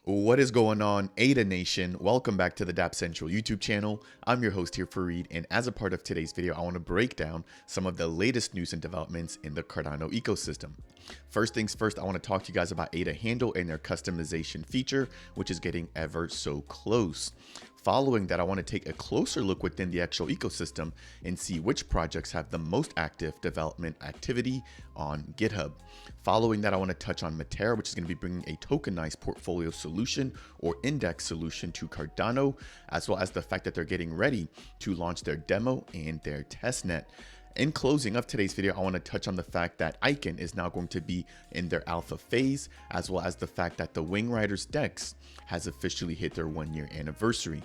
What is going on, Ada Nation? Welcome back to the Dapps Central YouTube channel. I'm your host here, Fareed, and as a part of today's video, I want to break down some of the latest news and developments in the Cardano ecosystem. First things first, I want to talk to you guys about ADA Handle and their customization feature, which is getting ever so close. Following that, I want to take a closer look within the actual ecosystem and see which projects have the most active development activity on GitHub. Following that, I want to touch on Matera, which is going to be bringing a tokenized portfolio solution or index solution to Cardano, as well as the fact that they're getting ready to launch their demo and their testnet. In closing of today's video, I want to touch on the fact that Icon is now going to be in their alpha phase, as well as the fact that the Wing Riders DEX has officially hit their 1-year anniversary.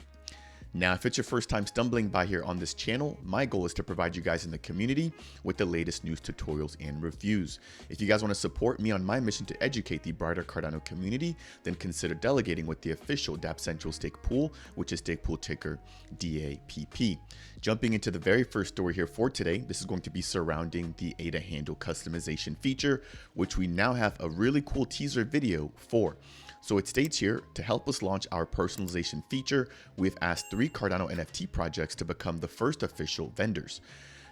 Now, if it's your first time stumbling by here on this channel, my goal is to provide you guys in the community with the latest news, tutorials, and reviews. If you guys want to support me on my mission to educate the broader Cardano community, then consider delegating with the official Dapps Central stake pool, which is stake pool ticker DAPP. Jumping into the very first story here for today, this is going to be surrounding the ADA Handle customization feature, which we now have a really cool teaser video for. So it states here, to help us launch our personalization feature, we've asked 3 Cardano NFT projects to become the first official vendors.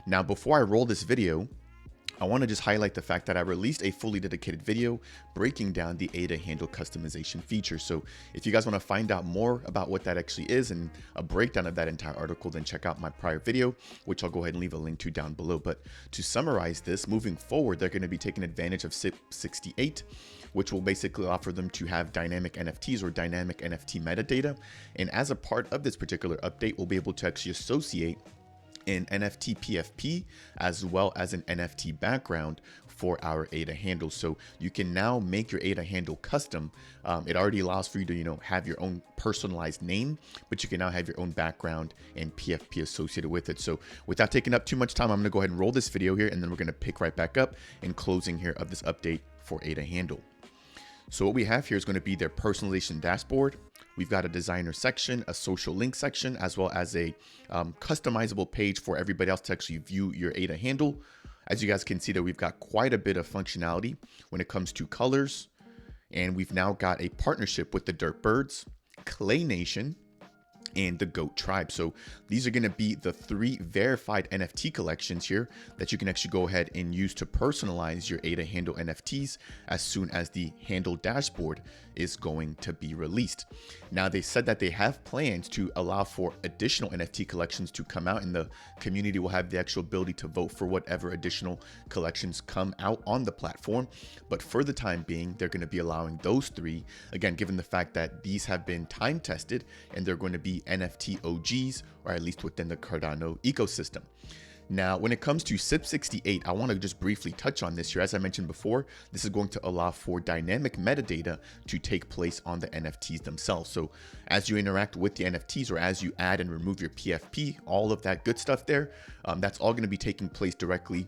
Now, before I roll this video, I want to just highlight the fact that I released a fully dedicated video breaking down the ADA Handle customization feature. So if you guys want to find out more about what that actually is and a breakdown of that entire article, then check out my prior video, which I'll go ahead and leave a link to down below. But to summarize this, moving forward, they're going to be taking advantage of CIP68, which will basically offer them to have dynamic NFTs or dynamic NFT metadata. And as a part of this particular update, we'll be able to actually associate an NFT PFP as well as an NFT background for our ADA handle. So you can now make your ADA handle custom. It already allows for you to, have your own personalized name, but you can now have your own background and PFP associated with it. So without taking up too much time, I'm going to go ahead and roll this video here, and then we're going to pick right back up in closing here of this update for ADA handle. So what we have here is going to be their personalization dashboard. We've got a designer section, a social link section, as well as a customizable page for everybody else to actually view your ADA handle. As you guys can see that we've got quite a bit of functionality when it comes to colors. And we've now got a partnership with the Dirtbirds, Clay Nation, and the Goat Tribe. So these are going to be the 3 verified NFT collections here that you can actually go ahead and use to personalize your ADA Handle NFTs as soon as the handle dashboard is going to be released. Now, they said that they have plans to allow for additional NFT collections to come out, and the community will have the actual ability to vote for whatever additional collections come out on the platform. But for the time being, they're going to be allowing those 3, again, given the fact that these have been time tested and they're going to be NFT OGs, or at least within the Cardano ecosystem. Now, when it comes to CIP68, I want to just briefly touch on this here. As I mentioned before, this is going to allow for dynamic metadata to take place on the NFTs themselves. So as you interact with the NFTs, or as you add and remove your PFP, all of that good stuff there, that's all going to be taking place directly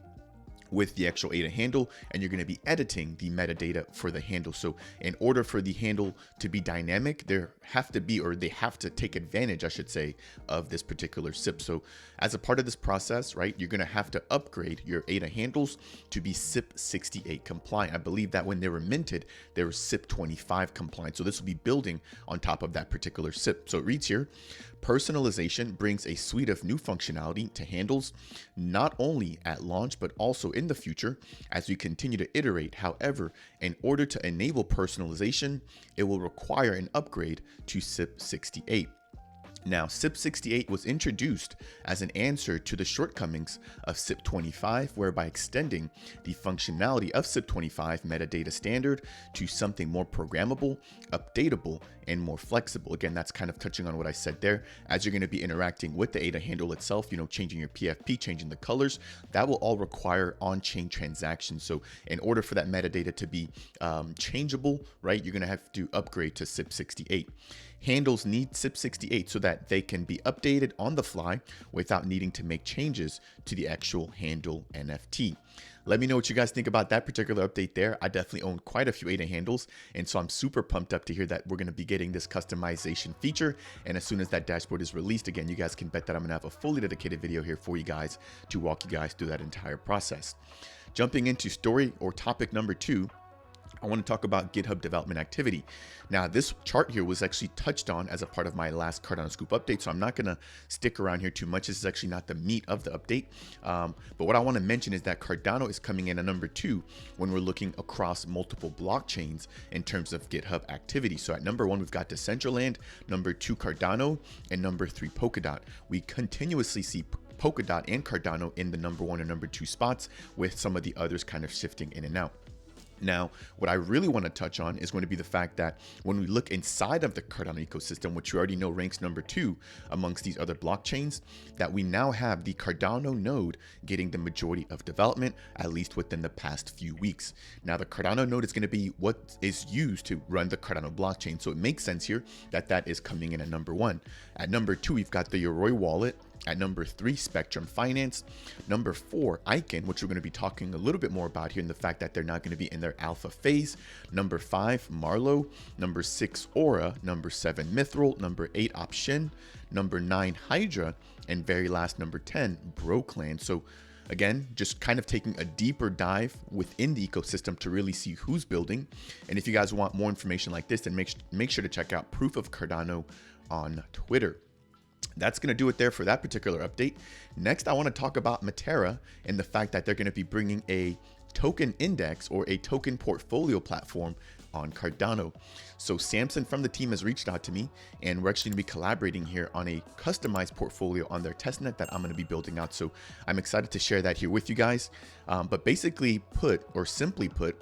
with the actual ADA handle, and you're going to be editing the metadata for the handle. So in order for the handle to be dynamic, they have to take advantage, I should say, of this particular CIP. So as a part of this process, right, you're going to have to upgrade your ADA handles to be CIP68 compliant. I believe that when they were minted, they were CIP25 compliant. So this will be building on top of that particular CIP. So it reads here, personalization brings a suite of new functionality to handles, not only at launch, but also in the future as we continue to iterate. However, in order to enable personalization, it will require an upgrade to CIP68. Now, CIP68 was introduced as an answer to the shortcomings of CIP25, whereby extending the functionality of CIP25 metadata standard to something more programmable, updatable, and more flexible. Again, that's kind of touching on what I said there. As you're going to be interacting with the ADA handle itself, changing your PFP, changing the colors, that will all require on-chain transactions. So in order for that metadata to be changeable, right, you're going to have to upgrade to CIP68. Handles need CIP68 so that they can be updated on the fly without needing to make changes to the actual handle NFT. Let me know what you guys think about that particular update there. I definitely own quite a few ADA handles, and so I'm super pumped up to hear that we're going to be getting this customization feature. And as soon as that dashboard is released, again, you guys can bet that I'm going to have a fully dedicated video here for you guys to walk you guys through that entire process. jumping into story or topic number 2, I want to talk about GitHub development activity. Now, this chart here was actually touched on as a part of my last Cardano Scoop update, so I'm not going to stick around here too much. This is actually not the meat of the update. But what I want to mention is that Cardano is coming in at number 2 when we're looking across multiple blockchains in terms of GitHub activity. So at number 1, we've got Decentraland, number 2, Cardano, and number 3, Polkadot. We continuously see Polkadot and Cardano in the number 1 and number 2 spots, with some of the others kind of shifting in and out. Now, what I really want to touch on is going to be the fact that when we look inside of the Cardano ecosystem, which you already know ranks number 2 amongst these other blockchains, that we now have the Cardano node getting the majority of development, at least within the past few weeks. Now, the Cardano node is going to be what is used to run the Cardano blockchain. So it makes sense here that that is coming in at number 1. At number 2, we've got the Yoroi wallet. At number 3, Spectrum Finance. Number 4, Icon, which we're going to be talking a little bit more about here in the fact that they're not going to be in their alpha phase. Number 5, Marlowe. Number 6, Aura. Number 7, Mithril. Number 8, Option. Number 9, Hydra. And very last, number 10, Broclan. So again, just kind of taking a deeper dive within the ecosystem to really see who's building. And if you guys want more information like this, then make sure to check out Proof of Cardano on Twitter. That's going to do it there for that particular update. Next, I want to talk about Matera and the fact that they're going to be bringing a token index or a token portfolio platform on Cardano. So Samson from the team has reached out to me, and we're actually going to be collaborating here on a customized portfolio on their testnet that I'm going to be building out. So I'm excited to share that here with you guys. But basically put, or simply put,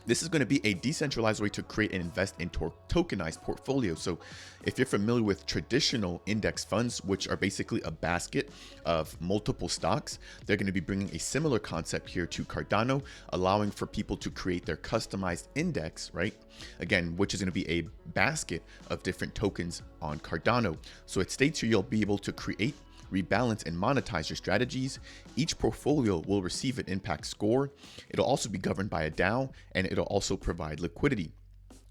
this is going to be a decentralized way to create and invest in tokenized portfolios. So if you're familiar with traditional index funds, which are basically a basket of multiple stocks, they're going to be bringing a similar concept here to Cardano, allowing for people to create their customized index, right? Again, which is going to be a basket of different tokens on Cardano. So it states here you'll be able to create, rebalance, and monetize your strategies. Each portfolio will receive an impact score. It'll also be governed by a DAO, and it'll also provide liquidity.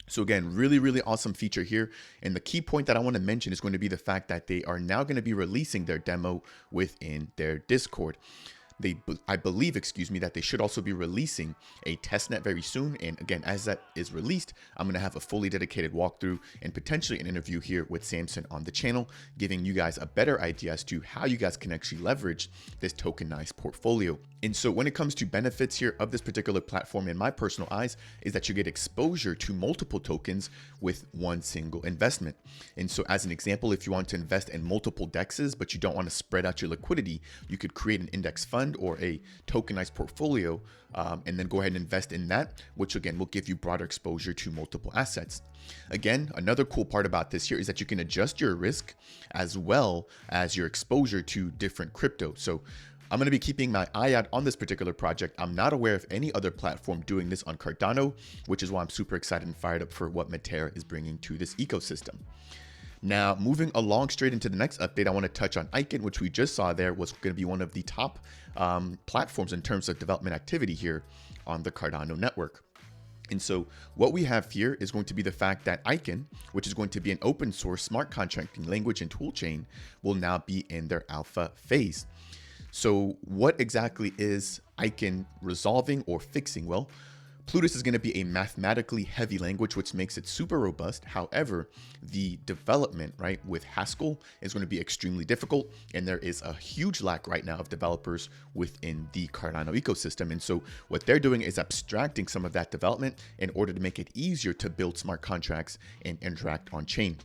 So again, really awesome feature here. And the key point that I want to mention is going to be the fact that they are now going to be releasing their demo within their Discord. I believe, that they should also be releasing a testnet very soon. And again, as that is released, I'm going to have a fully dedicated walkthrough and potentially an interview here with Samson on the channel, giving you guys a better idea as to how you guys can actually leverage this tokenized portfolio. And so when it comes to benefits here of this particular platform, in my personal eyes, is that you get exposure to multiple tokens with one single investment. And so as an example, if you want to invest in multiple dexes, but you don't want to spread out your liquidity, you could create an index fund or a tokenized portfolio, and then go ahead and invest in that, which again will give you broader exposure to multiple assets. Again, another cool part about this here is that you can adjust your risk as well as your exposure to different crypto. So I'm going to be keeping my eye out on this particular project. I'm not aware of any other platform doing this on Cardano, which is why I'm super excited and fired up for what Matera is bringing to this ecosystem. Now, moving along straight into the next update, I want to touch on Icon, which we just saw there was going to be one of the top platforms in terms of development activity here on the Cardano network. And so what we have here is going to be the fact that Icon, which is going to be an open source smart contracting language and toolchain, will now be in their alpha phase. So what exactly is Icon resolving or fixing? Well, Plutus is going to be a mathematically heavy language, which makes it super robust. However, the development, right, with Haskell is going to be extremely difficult. And there is a huge lack right now of developers within the Cardano ecosystem. And so what they're doing is abstracting some of that development in order to make it easier to build smart contracts and interact on chain.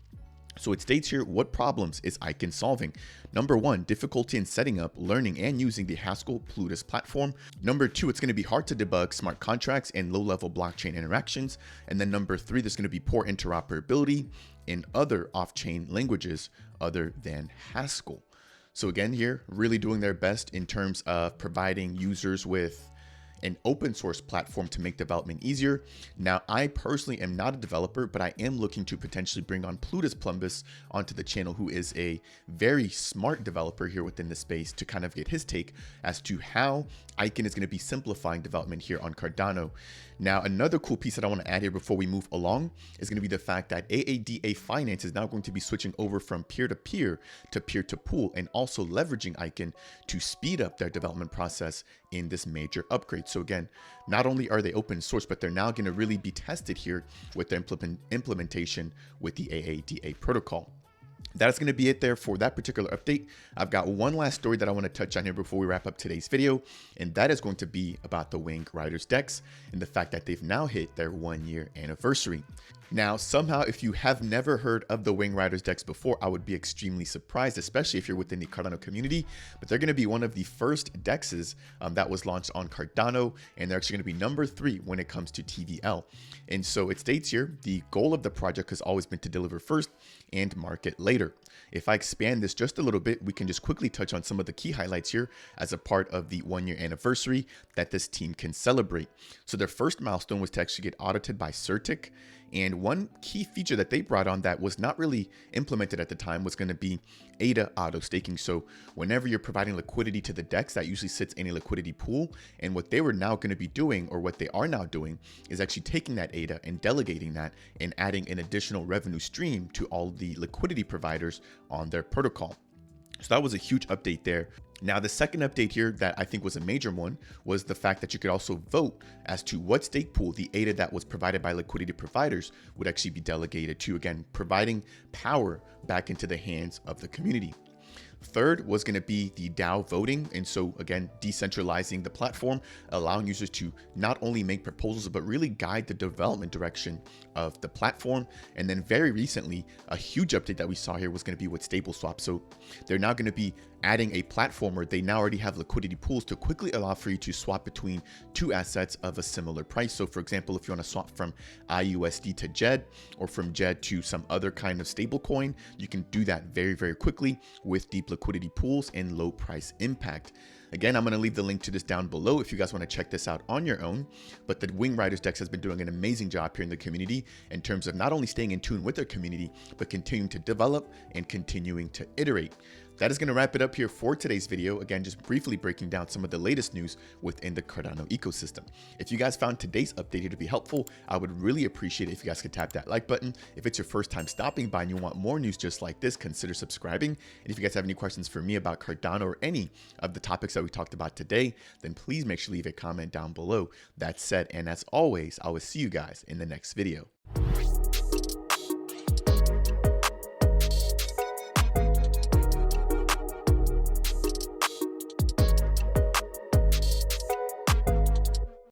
So it states here, what problems is Icon solving? Number 1, difficulty in setting up, learning, and using the Haskell Plutus platform. Number 2, it's going to be hard to debug smart contracts and low-level blockchain interactions. And then number 3, there's going to be poor interoperability in other off-chain languages other than Haskell. So again here, really doing their best in terms of providing users with an open source platform to make development easier. Now, I personally am not a developer, but I am looking to potentially bring on Plutus Plumbus onto the channel, who is a very smart developer here within the space, to kind of get his take as to how Icon is going to be simplifying development here on Cardano. Now, another cool piece that I want to add here before we move along is going to be the fact that AADA Finance is now going to be switching over from peer-to-peer to peer-to-pool, and also leveraging Icon to speed up their development process in this major upgrade. So again, not only are they open source, but they're now going to really be tested here with the implementation with the AADA protocol. That's going to be it there for that particular update. I've got one last story that I want to touch on here before we wrap up today's video, and that is going to be about the Wing Riders DEX and the fact that they've now hit their 1-year anniversary. Now, somehow, if you have never heard of the Wing Riders DEX before, I would be extremely surprised, especially if you're within the Cardano community. But they're going to be one of the first DEXs that was launched on Cardano, and they're actually going to be number 3 when it comes to TVL. And so it states here, the goal of the project has always been to deliver first and market later. If I expand this just a little bit, we can just quickly touch on some of the key highlights here as a part of the 1-year anniversary that this team can celebrate. So their first milestone was to actually get audited by CertiK. And one key feature that they brought on that was not really implemented at the time was going to be ADA auto staking. So whenever you're providing liquidity to the DEX, that usually sits in a liquidity pool. And what they were now going to be doing, or what they are now doing, is actually taking that ADA and delegating that and adding an additional revenue stream to all the liquidity providers on their protocol. So that was a huge update there. Now, the second update here that I think was a major one was the fact that you could also vote as to what stake pool the ADA that was provided by liquidity providers would actually be delegated to, again, providing power back into the hands of the community. Third was going to be the DAO voting. And so again, decentralizing the platform, allowing users to not only make proposals, but really guide the development direction of the platform. And then very recently, a huge update that we saw here was going to be with StableSwap. So they're now going to be adding a platform where they now already have liquidity pools to quickly allow for you to swap between 2 assets of a similar price. So for example, if you want to swap from IUSD to JED, or from JED to some other kind of stable coin, you can do that very, very quickly with deep liquidity pools and low price impact. Again, I'm going to leave the link to this down below if you guys want to check this out on your own. But the Wing Riders DEX has been doing an amazing job here in the community in terms of not only staying in tune with their community, but continuing to develop and continuing to iterate. That is going to wrap it up here for today's video. Again, just briefly breaking down some of the latest news within the Cardano ecosystem. If you guys found today's update here to be helpful, I would really appreciate it if you guys could tap that like button. If it's your first time stopping by and you want more news just like this, consider subscribing. And if you guys have any questions for me about Cardano or any of the topics that we talked about today, then please make sure to leave a comment down below. That said, and as always, I will see you guys in the next video.